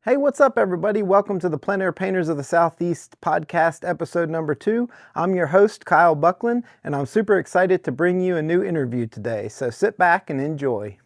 Hey, what's up, everybody? Welcome to the Plein Painters of the Southeast podcast, episode number 2. I'm your host, Kyle Buckland, and I'm super excited to bring you a new interview today. So sit back and enjoy.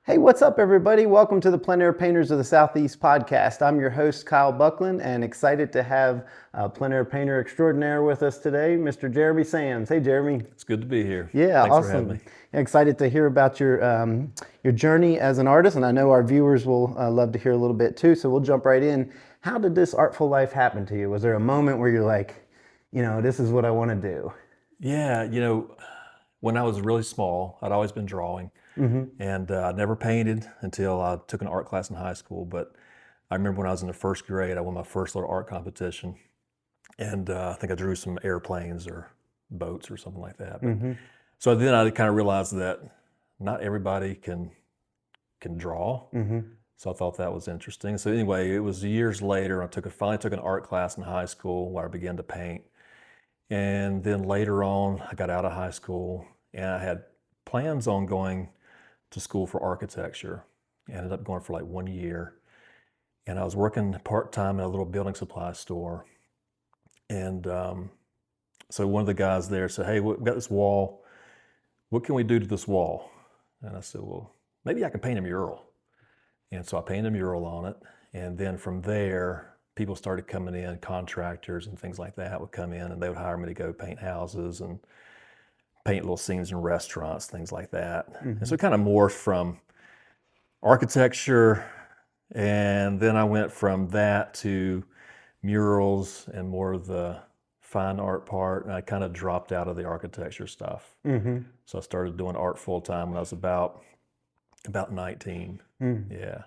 Hey, what's up, everybody? Welcome to the Plein Painters of the Southeast podcast. I'm your host, Kyle Buckland, and excited to have Plein Painter extraordinaire with us today, Mr. Jeremy Sams. Hey, Jeremy. It's good to be here. Yeah, Thanks awesome. for having me. Excited to hear about your journey as an artist, and I know our viewers will love to hear a little bit too. So we'll jump right in. How did this artful life happen to you? Was there a moment where you're like, this is what I want to do? Yeah, when I was really small, I'd always been drawing. And I never painted until I took an art class in high school. But I remember when I was in the first grade, I won my first little art competition. And I think I drew some airplanes or boats or something like that. But, so then I kind of realized that not everybody can draw. So I thought that was interesting. So anyway, it was years later, I finally took an art class in high school where I began to paint. And then later on, I got out of high school and I had plans on going to school for architecture. I ended up going for like 1 year. And I was working part-time in a little building supply store. And so one of the guys there said, "Hey, we've got this wall. What can we do to this wall?" And I said, "Well, maybe I can paint a mural." And so I painted a mural on it. And then from there, people started coming in, contractors and things like that would come in and they would hire me to go paint houses and paint little scenes in restaurants, things like that. And so it kind of morphed from architecture, and then I went from that to murals and more of the fine art part, and I kind of dropped out of the architecture stuff. So I started doing art full time when I was about 19. Yeah.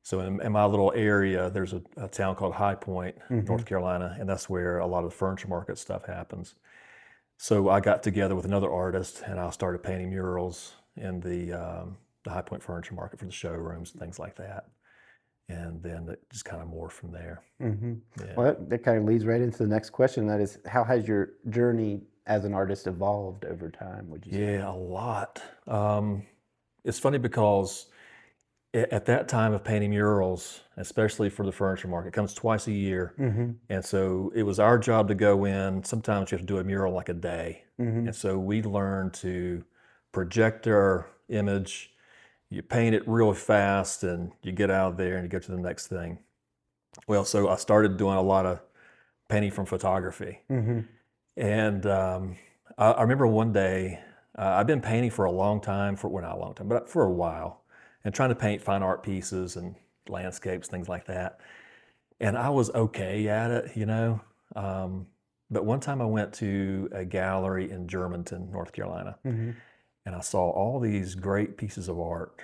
So in my little area, there's a town called High Point, North Carolina, and that's where a lot of the furniture market stuff happens. So I got together with another artist and I started painting murals in the High Point furniture market for the showrooms and things like that. And then it just kind of morphed from there. Yeah. Well, that kind of leads right into the next question. That is, how has your journey as an artist evolved over time, would you say? Yeah, a lot. It's funny because at that time of painting murals, especially for the furniture market, it comes twice a year. And so it was our job to go in. Sometimes you have to do a mural like a day. And so we learned to project our image, you paint it real fast, and you get out of there and you go to the next thing. Well, so I started doing a lot of painting from photography. And I remember one day, I've been painting for a long time, well, not a long time, but for a while, and trying to paint fine art pieces and landscapes, things like that. And I was okay at it, But one time I went to a gallery in Germantown, North Carolina, and I saw all these great pieces of art.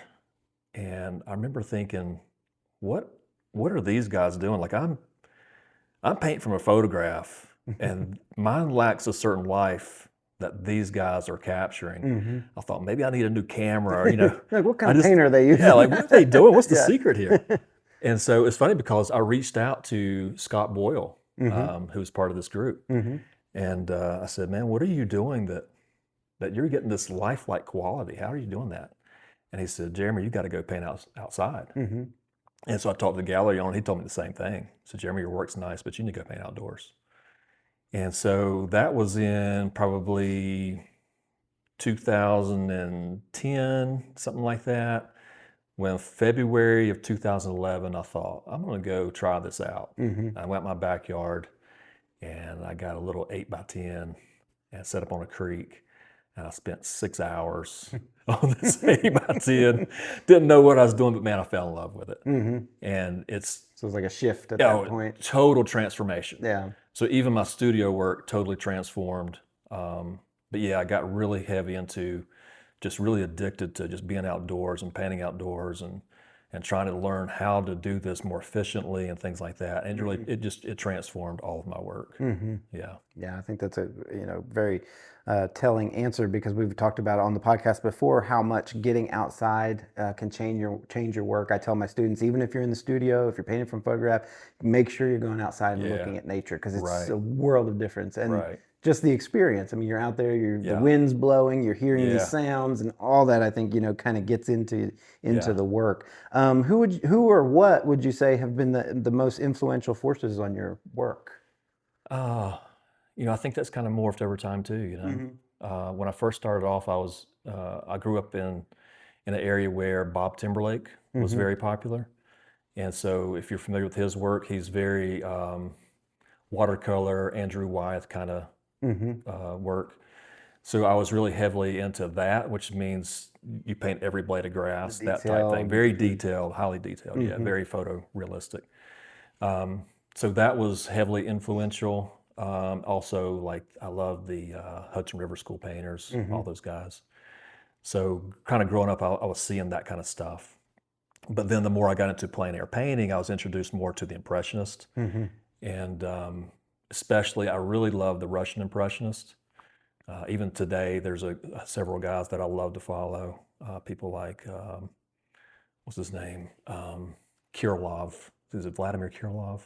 And I remember thinking, what are these guys doing? Like I'm painting from a photograph, and mine lacks a certain life that these guys are capturing. I thought maybe I need a new camera, or, Like, what kind of paint are they using? Yeah, like what are they doing? What's the secret here? And so it's funny because I reached out to Scott Boyle, who's part of this group. And I said, "Man, what are you doing that you're getting this lifelike quality? How are you doing that?" And he said, "Jeremy, you got to go paint outside." And so I talked to the gallery owner. He told me the same thing. He said, "Jeremy, your work's nice, but you need to go paint outdoors." And so that was in probably 2010, something like that. When February of 2011, I thought, I'm going to go try this out. I went in my backyard and I got a little 8x10 and set up on a creek. And I spent 6 hours on this 8x10. Didn't know what I was doing, but man, I fell in love with it. And So it was like a shift at that point. Total transformation. Yeah. So even my studio work totally transformed. But yeah, I got really heavy into just really addicted to just being outdoors and painting outdoors and and trying to learn how to do this more efficiently and things like that. And it transformed all of my work. Yeah. Yeah, I think that's a very telling answer, because we've talked about it on the podcast before how much getting outside can change your work. I tell my students, even if you're in the studio, if you're painting from photograph, make sure you're going outside and looking at nature, because it's a world of difference. And just the experience. I mean, you're out there, the wind's blowing, you're hearing these sounds, and all that, I think, kind of gets into the work. Who or what would you say have been the most influential forces on your work? I think that's kind of morphed over time too, When I first started off, I grew up in an area where Bob Timberlake was very popular. And so if you're familiar with his work, he's very watercolor, Andrew Wyeth kind of work. So I was really heavily into that, which means you paint every blade of grass, that type thing. Very detailed, highly detailed, very photorealistic. So that was heavily influential. Also, like, I love the Hudson River School painters, all those guys. So kind of growing up, I was seeing that kind of stuff. But then the more I got into plein air painting, I was introduced more to the Impressionist. And especially, I really love the Russian Impressionist. Even today, there's several guys that I love to follow. People like, what's his name? Kirilov. Is it Vladimir Kirilov?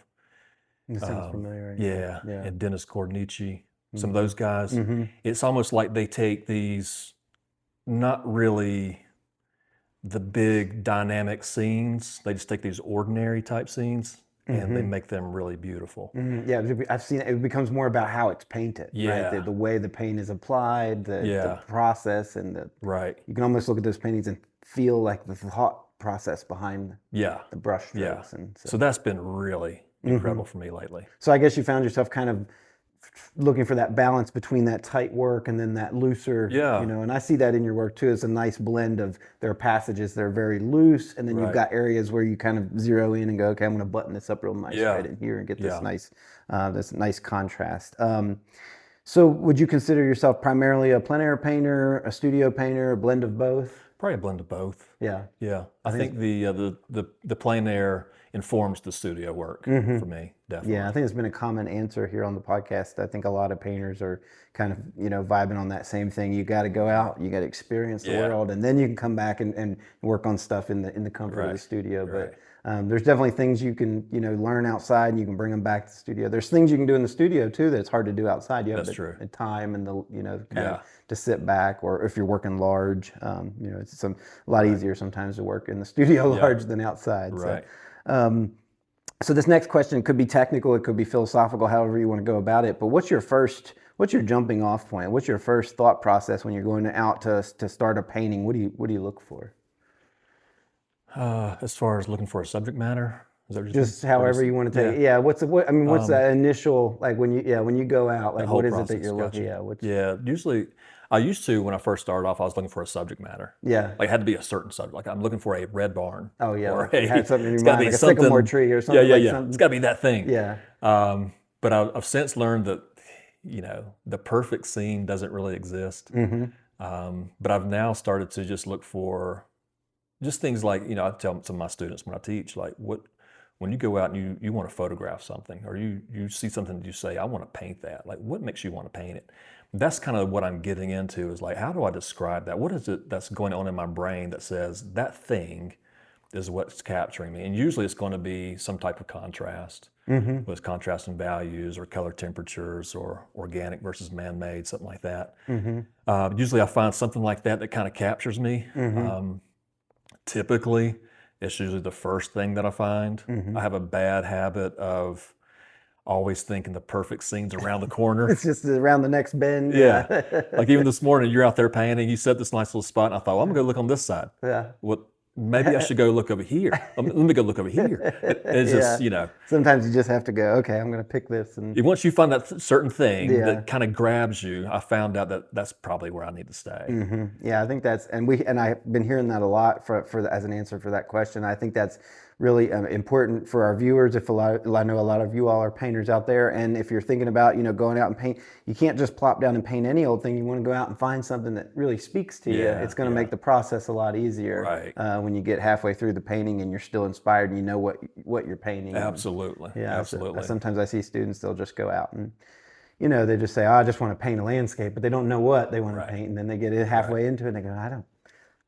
It sounds familiar. Yeah, and Dennis Kornichi. Some of those guys. It's almost like they take these, not really the big dynamic scenes. They just take these ordinary type scenes and they make them really beautiful. Yeah, I've seen it. It becomes more about how it's painted, right? The way the paint is applied, the process, and you can almost look at those paintings and feel like the thought process behind the brush strokes. And so that's been really incredible for me lately. So I guess you found yourself kind of looking for that balance between that tight work and then that looser, and I see that in your work too. It's a nice blend of, there are passages that are very loose, and then you've got areas where you kind of zero in and go, okay, I'm going to button this up real nice right in here and get this nice contrast. So would you consider yourself primarily a plein air painter, a studio painter, a blend of both? Probably a blend of both. Yeah. I think the plein air informs the studio work for me, definitely. Yeah, I think it's been a common answer here on the podcast. I think a lot of painters are kind of, vibing on that same thing. You got to go out, you got to experience the world, and then you can come back and work on stuff in the comfort of the studio. But there's definitely things you can, learn outside, and you can bring them back to the studio. There's things you can do in the studio too that's hard to do outside. You have the time and the, to sit back, or if you're working large, it's a lot easier sometimes to work in the studio large than outside. So this next question could be technical, it could be philosophical, however you want to go about it. But what's your jumping off point? What's your first thought process when you're going out to start a painting? What do you look for? As far as looking for a subject matter, is that just however you want to take it? What's that initial, like, when you go out, like, what is it that you're looking at? Usually I used to, when I first started off, I was looking for a subject matter. Like, it had to be a certain subject. Like, I'm looking for a red barn. Or you had something in your mind, like a sycamore tree or something. It's got to be that thing. But I've since learned that, the perfect scene doesn't really exist. But I've now started to just look for just things like, I tell some of my students when I teach, like, when you go out and you want to photograph something, or you see something that you say, I want to paint that. Like, what makes you want to paint it? That's kind of what I'm getting into, is like, how do I describe that? What is it that's going on in my brain that says that thing is what's capturing me? And usually it's going to be some type of contrast, with contrast in values or color temperatures or organic versus man-made, something like that. Usually I find something like that kind of captures me. Typically, it's usually the first thing that I find. I have a bad habit of always thinking the perfect scene's around the corner. It's just around the next bend. Like, even this morning, you're out there painting, you set this nice little spot, and I thought, well, I'm gonna go look on this side. Maybe I should go look over here. Let me go look over here. It's just, Sometimes you just have to go, okay, I'm going to pick this. And once you find that certain thing that kind of grabs you, I found out that that's probably where I need to stay. Yeah, I think that's, and I've been hearing that a lot for as an answer for that question. I think that's really important for our viewers. I know a lot of you all are painters out there, and if you're thinking about, going out and paint, you can't just plop down and paint any old thing. You want to go out and find something that really speaks to you. Yeah, It's going to yeah. make the process a lot easier Right. when you get halfway through the painting and you're still inspired and you know what you're painting. Absolutely. Yeah. Absolutely. Sometimes I see students, they'll just go out and they just say, oh, I just want to paint a landscape, but they don't know what they want to Right. paint. And then they get halfway into it and they go, I don't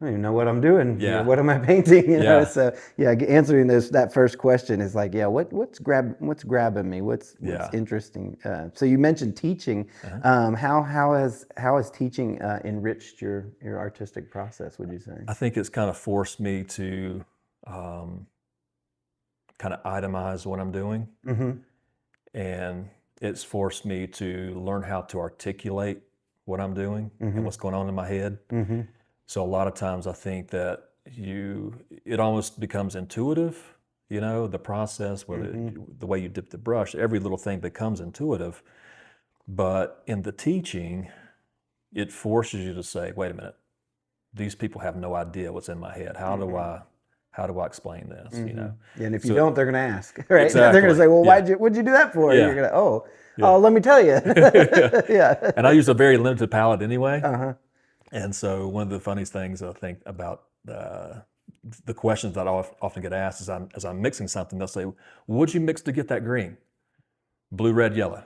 even know what I'm doing. Yeah. What am I painting? Yeah. So answering that first question is like, what's grabbing me? What's interesting? So you mentioned teaching. How has teaching enriched your artistic process, would you say? I think it's kind of forced me to kind of itemize what I'm doing. And it's forced me to learn how to articulate what I'm doing and what's going on in my head. So a lot of times I think that it almost becomes intuitive, the process, whether the way you dip the brush, every little thing becomes intuitive. But in the teaching, it forces you to say, wait a minute, these people have no idea what's in my head. How do I explain this? And if you don't, they're going to ask, right? Exactly. They're going to say, well, what'd you do that for? Yeah. And you're going to, let me tell you. Yeah. And I use a very limited palette anyway. And so one of the funniest things I think about the questions that I often get asked is as I'm mixing something, they'll say, what'd you mix to get that green? Blue, red, yellow.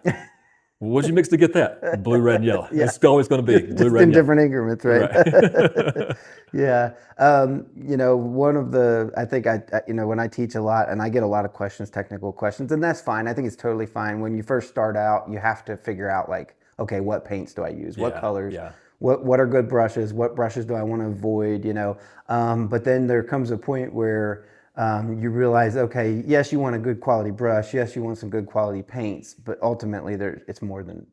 What'd you mix to get that? Blue, red, and yellow. Yeah. It's always going to be blue, red, and yellow. Different increments, right? Yeah. One of I think when I teach a lot and I get a lot of questions, technical questions, and that's fine. I think it's totally fine. When you first start out, you have to figure out like, okay, what paints do I use? What colors? Yeah. What are good brushes? What brushes do I want to avoid? But then there comes a point where you realize, okay, yes, you want a good quality brush. Yes, you want some good quality paints, but ultimately it's more than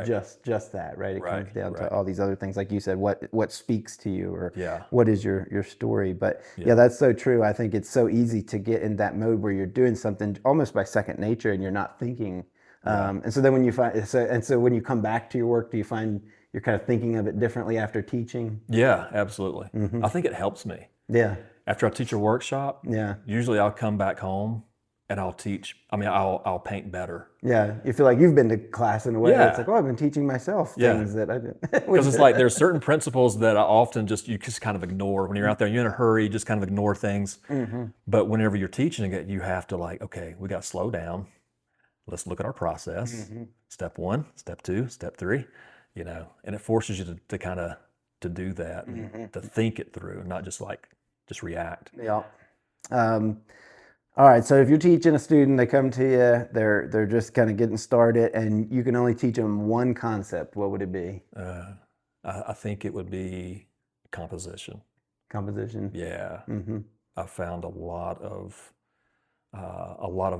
just that, right? It comes down to all these other things, like you said, what speaks to you, or what is your story. But that's so true. I think it's so easy to get in that mode where you're doing something almost by second nature and you're not thinking. And so then when when you come back to your work, do you find you're kind of thinking of it differently after teaching? Yeah, absolutely. I think it helps me. Yeah. After I teach a workshop, usually I'll come back home and I'll teach. I mean, I'll paint better. Yeah, you feel like you've been to class in a way. It's like, I've been teaching myself things that I didn't. Because it's like there's certain principles that I often you just kind of ignore when you're out there. You're in a hurry, you just kind of ignore things. But whenever you're teaching it, you have to like, okay, we got to slow down. Let's look at our process. Step 1, step 2, step 3. And it forces you to kind of to do that, and to think it through, not just react. Yeah. All right. So if you're teaching a student, they come to you, they're just kind of getting started, and you can only teach them one concept, what would it be? I think it would be composition. Composition. Yeah. I found a lot of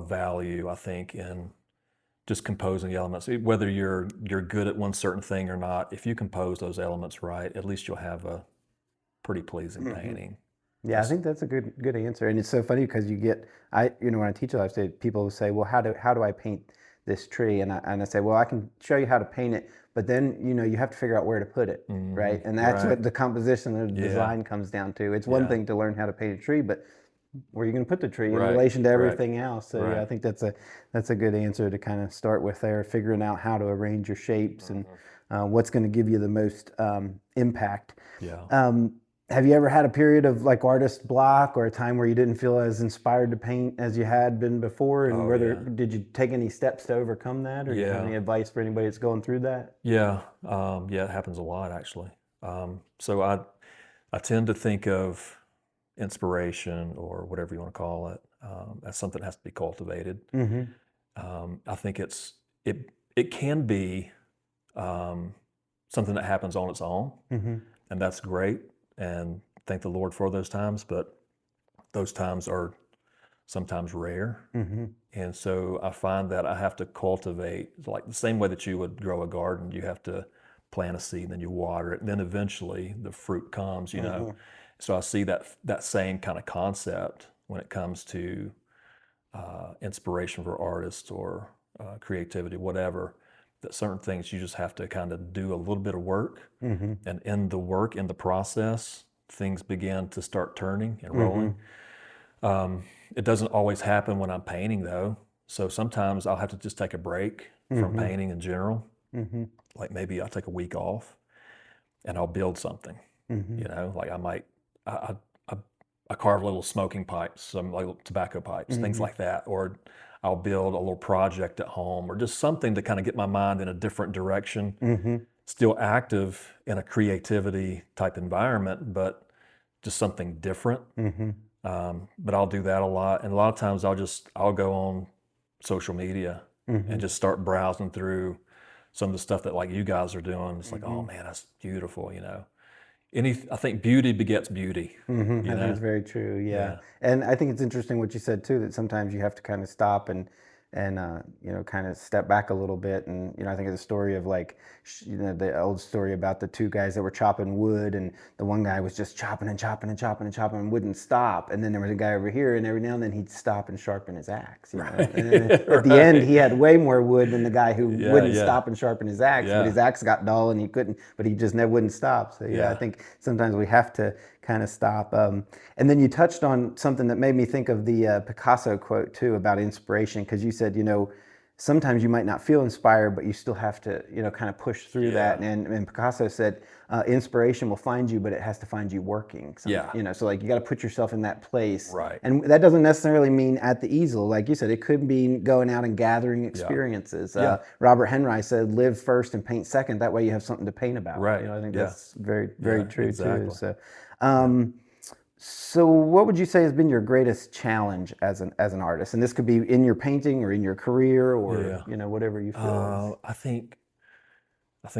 value, I think, in just composing the elements. Whether you're good at one certain thing or not, if you compose those elements right, at least you'll have a pretty pleasing painting. Yeah, I think that's a good answer. And it's so funny because when I teach it, I say, people will say, well, how do I paint this tree? And I say, well, I can show you how to paint it, but then you have to figure out where to put it, right? And that's what the composition of the design comes down to. It's one thing to learn how to paint a tree, but where are you going to put the tree in relation to everything else? So I think that's a good answer to kind of start with there, figuring out how to arrange your shapes and what's going to give you the most impact. Yeah. Have you ever had a period of like artist block, or a time where you didn't feel as inspired to paint as you had been before? And did you take any steps to overcome that, or do you have any advice for anybody that's going through that? Yeah. It happens a lot, actually. So I tend to think of inspiration, or whatever you want to call it, as something that has to be cultivated. I think it can be something that happens on its own, and that's great. And thank the Lord for those times, but those times are sometimes rare. And so I find that I have to cultivate, like the same way that you would grow a garden. You have to plant a seed, and then you water it, and then eventually the fruit comes, So I see that same kind of concept when it comes to inspiration for artists, or creativity, whatever. That certain things you just have to kind of do a little bit of work, and in the process, things begin to start turning and rolling. It doesn't always happen when I'm painting though. So sometimes I'll have to just take a break from painting in general. Like maybe I'll take a week off and I'll build something. You know, like I might, I, I, I carve little smoking pipes, some like tobacco pipes, things like that. Or I'll build a little project at home or just something to kind of get my mind in a different direction, still active in a creativity type environment, but just something different. But I'll do that a lot. And a lot of times I'll go on social media and just start browsing through some of the stuff that like you guys are doing. It's like, oh man, that's beautiful, you know. I think beauty begets beauty, I you think know? it's very true. Yeah. Yeah. And I think it's interesting what you said too, that sometimes you have to kind of stop and you know, kind of step back a little bit. And you know, I think of the story of like you know, the old story about the two guys that were chopping wood, and the one guy was just chopping and chopping and chopping and chopping and wouldn't stop. And then there was a guy over here, and every now and then he'd stop and sharpen his axe. You know? And then at the end, he had way more wood than the guy who wouldn't stop and sharpen his axe. But his axe got dull, and he couldn't. But he just never wouldn't stop. So yeah, I think sometimes we have to kind of stop. And then you touched on something that made me think of the Picasso quote too about inspiration, because you said, you know, sometimes you might not feel inspired, but you still have to, you know, kind of push through that. And Picasso said, inspiration will find you, but it has to find you working. You know, so like you got to put yourself in that place. Right. And that doesn't necessarily mean at the easel. Like you said, it could be going out and gathering experiences. Robert Henry said, live first and paint second. That way you have something to paint about. Right. You know, I think that's very, very true too. So, Yeah. so what would you say has been your greatest challenge as an artist? And this could be in your painting or in your career or you know, whatever you feel. I think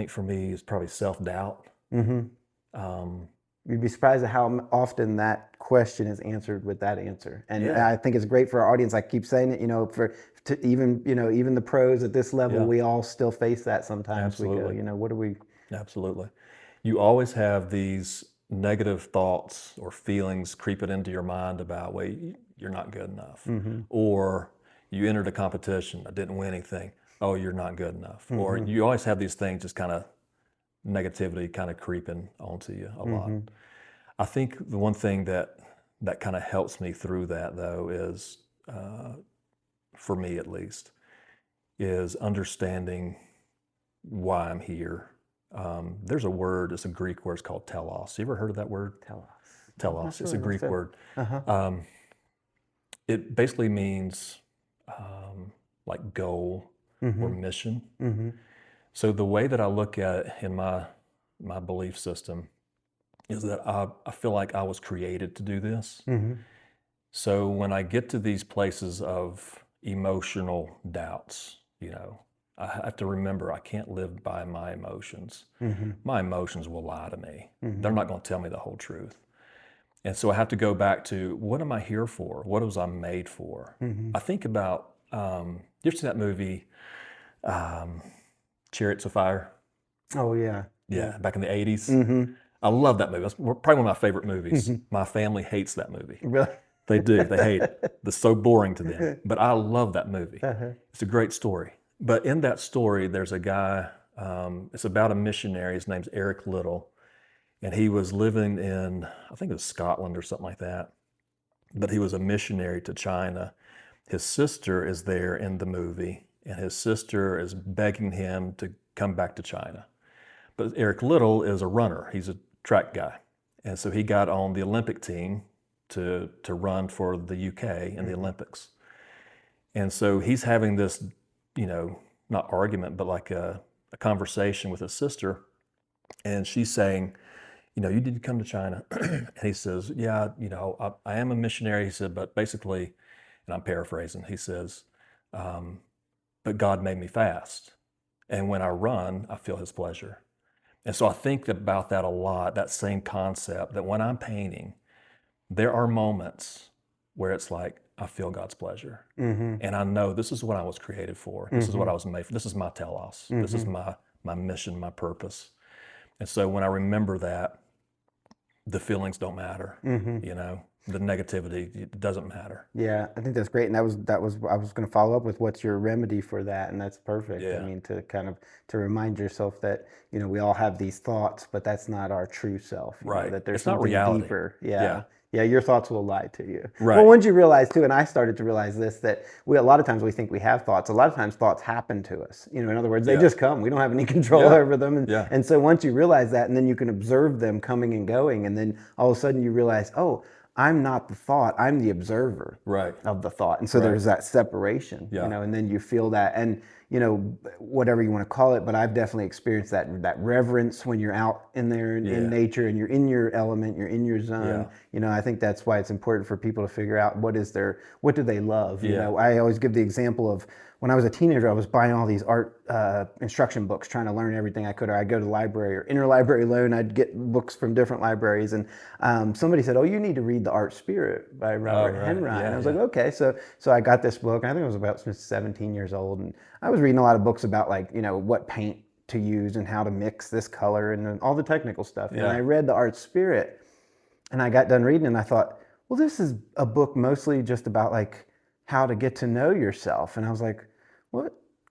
for me it's probably self-doubt. You'd be surprised at how often that question is answered with that answer. And I think it's great for our audience. I keep saying it, you know, even, you know, even the pros at this level, we all still face that sometimes. Absolutely. We go, you know, what do we? Absolutely. You always have these negative thoughts or feelings creeping into your mind about, well, you're not good enough. Or you entered a competition, I didn't win anything. Oh, you're not good enough. Or you always have these things just kind of negativity kind of creeping onto you a lot. I think the one thing that kind of helps me through that though is, for me at least, is understanding why I'm here. There's a word, it's a Greek word, it's called telos. You ever heard of that word? Telos. It's a Greek word. It basically means like goal or mission. So the way that I look at it in my belief system is that I feel like I was created to do this. So when I get to these places of emotional doubts, you know, I have to remember I can't live by my emotions. My emotions will lie to me. They're not going to tell me the whole truth. And so I have to go back to, what am I here for? What was I made for? I think about, you ever seen that movie, Chariots of Fire? Oh yeah. Yeah, back in the 80s. I love that movie. That's probably one of my favorite movies. My family hates that movie. Really? They do. They hate it. It's so boring to them. But I love that movie. It's a great story. But in that story, there's a guy, it's about a missionary. His name's Eric Little. And he was living in, I think it was Scotland or something like that. But he was a missionary to China. His sister is there in the movie, and his sister is begging him to come back to China. But Eric Little is a runner. He's a track guy. And so he got on the Olympic team to run for the UK in the Olympics. And so he's having this, you know, not argument, but like a conversation with his sister. And she's saying, you know, you need to come to China. And he says, yeah, you know, I am a missionary. He said, but basically, and I'm paraphrasing, he says, but God made me fast. And when I run, I feel his pleasure. And so I think about that a lot, that same concept, that when I'm painting, there are moments where it's like, I feel God's pleasure. And I know this is what I was created for. This is what I was made for. This is my telos. This is my mission, my purpose. And so when I remember that, the feelings don't matter. You know, the negativity, it doesn't matter. Yeah, I think that's great. And that was I was going to follow up with, what's your remedy for that? And that's perfect. I mean, to kind of to remind yourself that, you know, we all have these thoughts, but that's not our true self. You know, that there's It's not something reality. deeper. Yeah, your thoughts will lie to you. Well, Right. once you realize too, and I started to realize this, that a lot of times we think we have thoughts. A lot of times thoughts happen to us. In other words, they Yeah. just come. We don't have any control Yeah. over them. Yeah. And so once you realize that, and then you can observe them coming and going, and then all of a sudden you realize, oh, I'm not the thought, I'm the observer Right. of the thought. And so Right. there's that separation, Yeah. and then you feel that. And whatever you want to call it, but I've definitely experienced that reverence when you're out in there in nature and you're in your element, you're in your zone. I think that's why it's important for people to figure out what do they love. I always give the example of when I was a teenager, I was buying all these art instruction books, trying to learn everything I could. Or I'd go to the library or interlibrary loan. I'd get books from different libraries, and somebody said, "Oh, you need to read The Art Spirit by Robert Henry." And I was like, "Okay." So I got this book. I think I was about 17 years old, and I was reading a lot of books about what paint to use and how to mix this color and all the technical stuff. And I read The Art Spirit, and I got done reading, and I thought, well, this is a book mostly just about like how to get to know yourself. And I was like,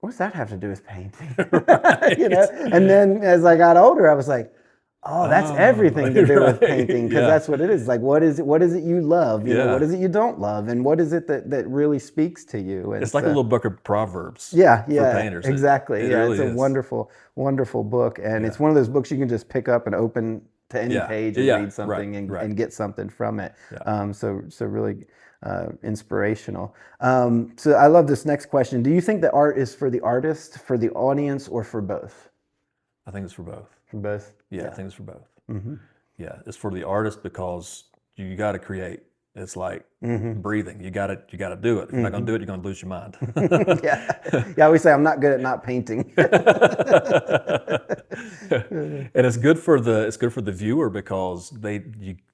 what's that have to do with painting? And then as I got older, I was like, oh, that's everything to do with painting, because that's what it is. Like, what is it you love? What is it you don't love? And what is it that really speaks to you? And It's like a little book of proverbs. For painters. Exactly. It really it's a is. wonderful, wonderful book. And it's one of those books you can just pick up and open to any page and read something and get something from it. So really inspirational. So I love this next question. Do you think that art is for the artist, for the audience, or for both? I think it's for both. For both? Yeah, I think it's for both. Yeah, it's for the artist because you got to create. It's like breathing. You got to do it. If you're not going to do it, you're going to lose your mind. I always say I'm not good at not painting. And it's good for the viewer because they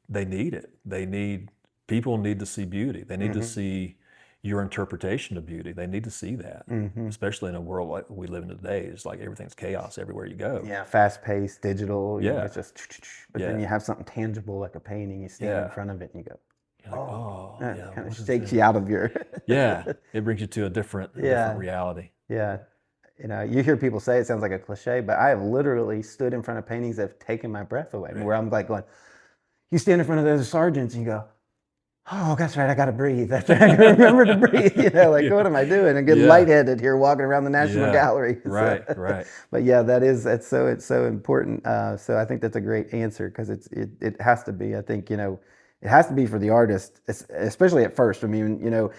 need it. People need to see beauty. They need to see your interpretation of beauty. They need to see that, especially in a world like we live in today. It's like everything's chaos everywhere you go. Yeah, fast-paced, digital. It's just, but then Yeah. you have something tangible like a painting. You stand in front of it and you go, You're like, it kind of shakes you out of your. It brings you to a different reality. Yeah. You hear people say it sounds like a cliche, but I have literally stood in front of paintings that have taken my breath away. Where I'm like going, you stand in front of those sergeants and you go, oh, that's right, I got to breathe. That's right, I gotta remember to breathe. What am I doing? And get lightheaded here walking around the National Gallery. Right. But it's so important. So I think that's a great answer, because it has to be. I think it has to be for the artist, especially at first. I mean,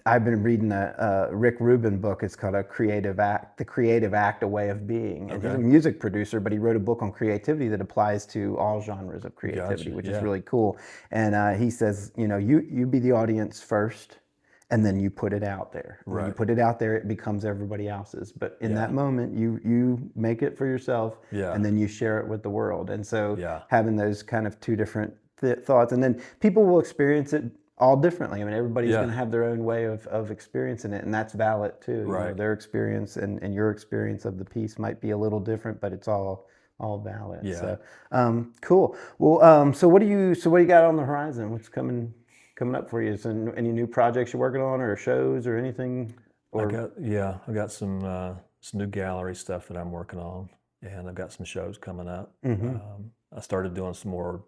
I've been reading a Rick Rubin book. It's called The Creative Act, A Way of Being. And he's a music producer, but he wrote a book on creativity that applies to all genres of creativity, which is really cool. And he says, you be the audience first, and then you put it out there. When you put it out there, it becomes everybody else's. But in that moment, you make it for yourself, and then you share it with the world. And so having those kind of two different thoughts, and then people will experience it all differently. I mean, everybody's going to have their own way of experiencing it, and that's valid too. Right. Their experience and your experience of the piece might be a little different, but it's all valid. Yeah. So, cool. Well, so what do you got on the horizon? What's coming up for you? Is there any new projects you're working on, or shows, or anything? I've got some new gallery stuff that I'm working on, and I've got some shows coming up. I started doing some more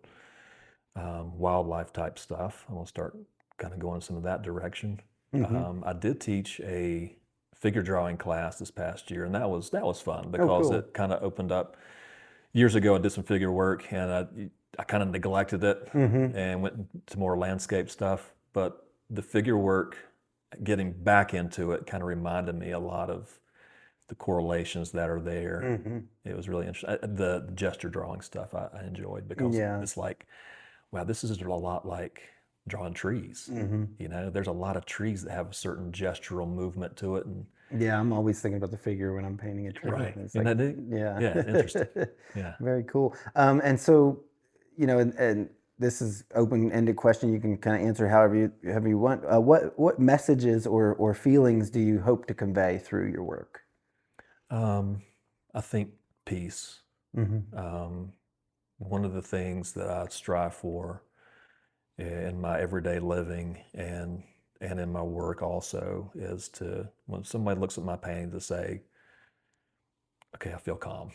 wildlife type stuff. I'm gonna start kind of going some of that direction. I did teach a figure drawing class this past year, and that was fun because it kind of opened up. Years ago, I did some figure work, and I kind of neglected it and went to more landscape stuff. But the figure work, getting back into it, kind of reminded me a lot of the correlations that are there. It was really interesting. The gesture drawing stuff I enjoyed, because it's like, wow, this is a lot like drawing trees. There's a lot of trees that have a certain gestural movement to it. And I'm always thinking about the figure when I'm painting a tree. Right. It's Isn't like, that neat? Yeah, interesting. Yeah. Very cool. And so, and this is open-ended question. You can kind of answer however you want. What messages or feelings do you hope to convey through your work? I think peace. One of the things that I strive for in my everyday living and in my work also is to, when somebody looks at my painting, to say, okay, I feel calm.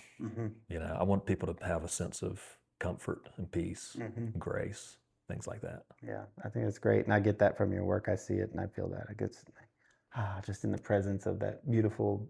I want people to have a sense of comfort and peace and grace. things like that. Yeah, I think it's great, and I get that from your work. I see it, and I feel that. I get just in the presence of that beautiful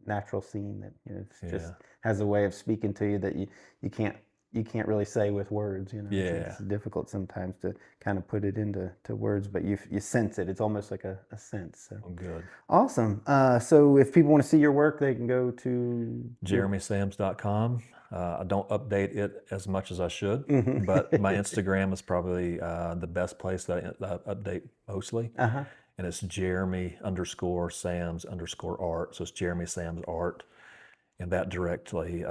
natural scene that it's just Yeah. has a way of speaking to you that you can't you can't really say with words. It's Yeah. difficult sometimes to kind of put it into words, but you sense it. It's almost like a sense. So Oh, good. awesome. So if people want to see your work, they can go to JeremySams.com. I don't update it as much as I should, Mhm. but my Instagram is probably the best place that I update mostly. Uh-huh. And it's Jeremy_Sams_art. So it's Jeremy Sams Art. And that directly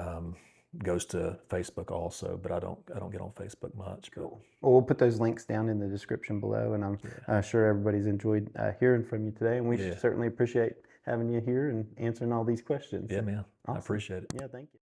goes to Facebook also, but I don't get on Facebook much. But Well, we'll put those links down in the description below, and I'm sure everybody's enjoyed hearing from you today, and we Yeah. certainly appreciate having you here and answering all these questions. Yeah, man. I Awesome. appreciate it. Yeah, thank you.